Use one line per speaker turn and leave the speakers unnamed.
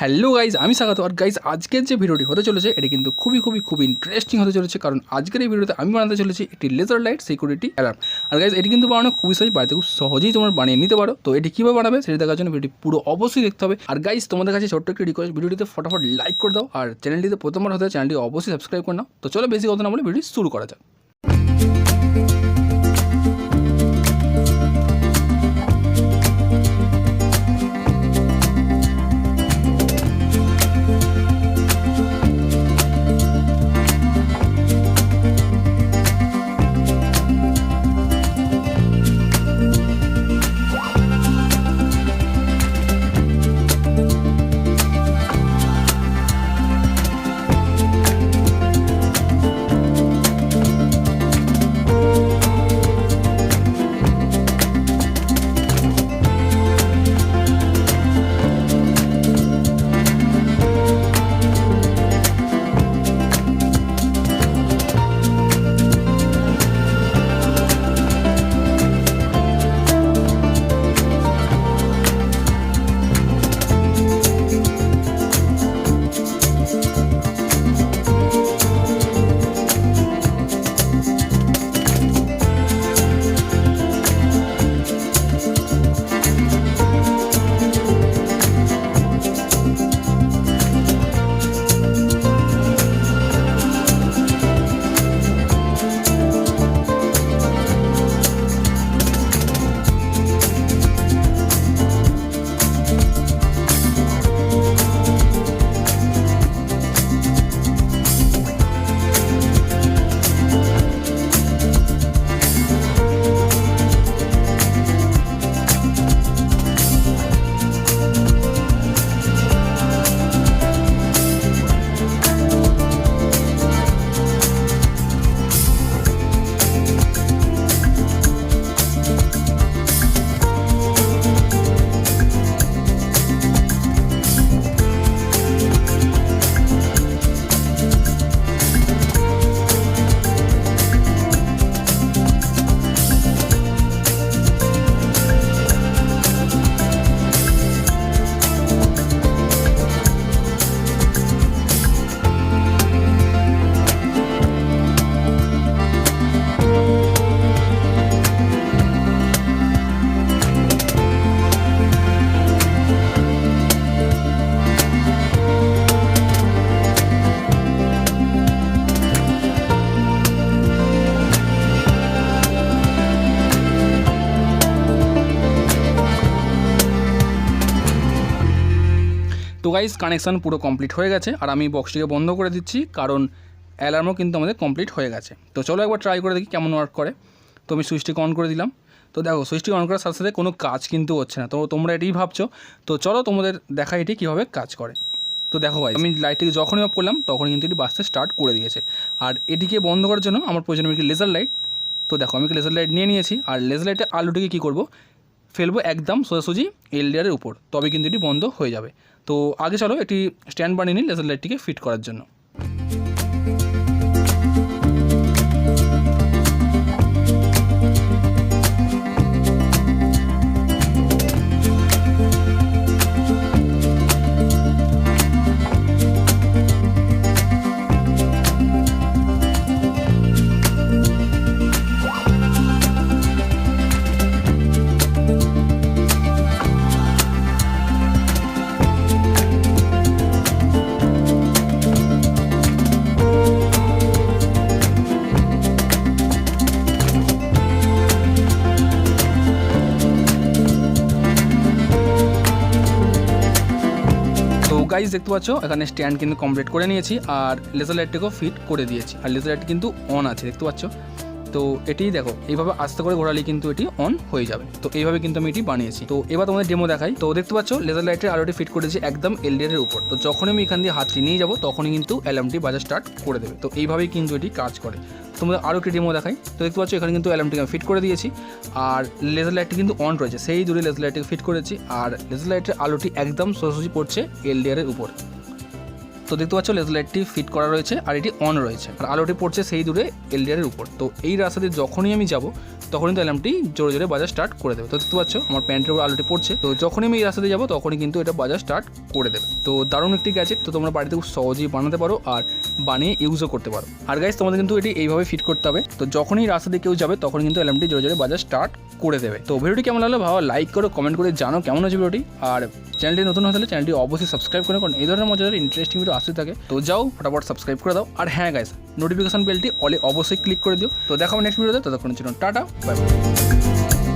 Hello guys, আমি স্বাগত। আর guys, আজকের যে ভিডিওটি হতে চলেছে এটি কিন্তু খুবই ইন্টারেস্টিং হতে চলেছে, কারণ আজকের এই ভিডিওতে আমি বানাতে চলেছি একটি লেজার লাইট সিকিউরিটি অ্যালার্ম। আর গাইজ, এটি কিন্তু বানানো খুবই সহজ, বাড়িতে খুব সহজেই তোমরা বানিয়ে নিতে পারো। তো এটি কীভাবে বানাবে সেটি দেখার জন্য ভিডিওটি পুরো অবশ্যই দেখতে হবে। আর গাইজ, তোমাদের কাছে ছোট্ট একটি রিকোয়েস্ট, ভিডিওটিতে ফটাফট লাইক করে দাও, আর চ্যানেলটিতে প্রথমবার হতে চ্যানেলটি অবশ্যই সাবস্ক্রাইব করে নাও। তো চলো বেশি কথা না বলে ভিডিও শুরু করা যাক। তো গাইজ, কানেকশান পুরো কমপ্লিট হয়ে গেছে, আর আমি বক্সটিকে বন্ধ করে দিচ্ছি, কারণ অ্যালার্মও কিন্তু আমাদের কমপ্লিট হয়ে গেছে। তো চলো একবার ট্রাই করে দেখি কেমন ওয়ার্ক করে। তো আমি সুইচটিকে অন করে দিলাম। তো দেখো, সুইচটি অন করার সাথে সাথে কোনো কাজ কিন্তু হচ্ছে না। তো তোমরা এটাই ভাবছো। তো চলো তোমাদের দেখা এটি কীভাবে কাজ করে। তো দেখো ভাই, আমি লাইটটিকে যখনই অফ করলাম তখনই কিন্তু এটি বাজতে স্টার্ট করে দিয়েছে। আর এটিকে বন্ধ করার জন্য আমার প্রয়োজন একটি লেজার লাইট। তো দেখো, আমি লেজার লাইট নিয়ে নিয়েছি, আর লেজার লাইটের আলোটিকে কী করবো, ফেলবো একদম সোজাসুজি এলডিআরের উপর, তবে কিন্তু এটি বন্ধ হয়ে যাবে। তো আগে চলো একটি স্ট্যান্ড বানিয়ে নিই লেজার লাইটটিকে ফিট করার জন্য। গাইজ, দেখতে পাচ্ছ এখানে স্ট্যান্ড কিন্তু কমপ্লিট করে নিয়েছি, আর লেজার লাইটটিকেও ফিট করে দিয়েছি, আর লেজার লাইটটি কিন্তু অন আছে, দেখতে পাচ্ছ। তো এটি দেখো, এইভাবে আস্তে করে ঘোরালে কিন্তু এটি অন হয়ে যাবে। তো এইভাবে কিন্তু আমি এটি বানিয়েছি। তো এবার তোমাদের ডেমো দেখাই। তো দেখতে পাচ্ছ লেজার লাইটের আলোটি ফিট করেছি একদম এলডিআরের উপর। তো যখন আমি এখান দিয়ে হাতটি নিয়ে যাবো তখনই কিন্তু অ্যালার্মটি বাজা স্টার্ট করে দেবে। তো এইভাবেই কিন্তু এটি কাজ করে। তোমাদের আরও একটি ডেমো দেখাই। তো দেখতে পাচ্ছ এখানে কিন্তু অ্যালার্মটিকে আমি ফিট করে দিয়েছি, আর লেজার লাইটটি কিন্তু অন রয়েছে, সেই দূরে লেজার লাইটটিকে ফিট করেছি, আর লেজার লাইটের আলোটি একদম সোজাসুজি পড়ছে এলডিআরের উপর। তো দেখতে পাচ্ছ লেজার লাইটটি ফিট করা রয়েছে আর এটি অন রয়েছে, আর আলোটি পড়ছে সেই দূরে এলডিআরের উপর। তো এই রাস্তা দিয়ে যখনই আমি যাব তখন কিন্তু অ্যালার্মটি জোরে জোরে বাজা স্টার্ট করে দেবে। তো দেখতে পাচ্ছ আমার প্যান্টের উপর আলোটি পড়ছে, তো যখনই আমি এই রাস্তা দিয়ে যাবো তখনই কিন্তু এটা বাজা স্টার্ট করে দেবে। তো দারুণ একটি গ্যাজেট, তো তোমরা বাড়িতে খুব সহজেই বানাতে পারো আর বানিয়ে ইউজও করতে পারো। আর গাইস তোমাদের কিন্তু এটি এইভাবে ফিট করতে হবে, তো যখনই রাস্তা দিয়ে কেউ যাবে তখন কিন্তু অ্যালার্মটি জোরে জোরে বাজা স্টার্ট করে দেবে। তো ভিডিওটি কেমন লাগলো ভালো লাইক করো, কমেন্ট করে জানো কেমন হচ্ছে ভিডিওটি। আর চ্যানেলটি নতুন হলে চ্যানেলটি অবশ্যই সাবস্ক্রাইব করে, কারণ এই ধরনের মজাদার ইন্টারেস্টিং ভিডিও আসতে থাকে। তো যাও ফটাফট সাবস্ক্রাইব করে দাও। আর হ্যাঁ গাইস, নোটিফিকেশন বেলটি অবশ্যই ক্লিক করে দিও। তো দেখাবো নেক্সট ভিডিওতে, ততক্ষণের জন্য টাটা, বাই বাই।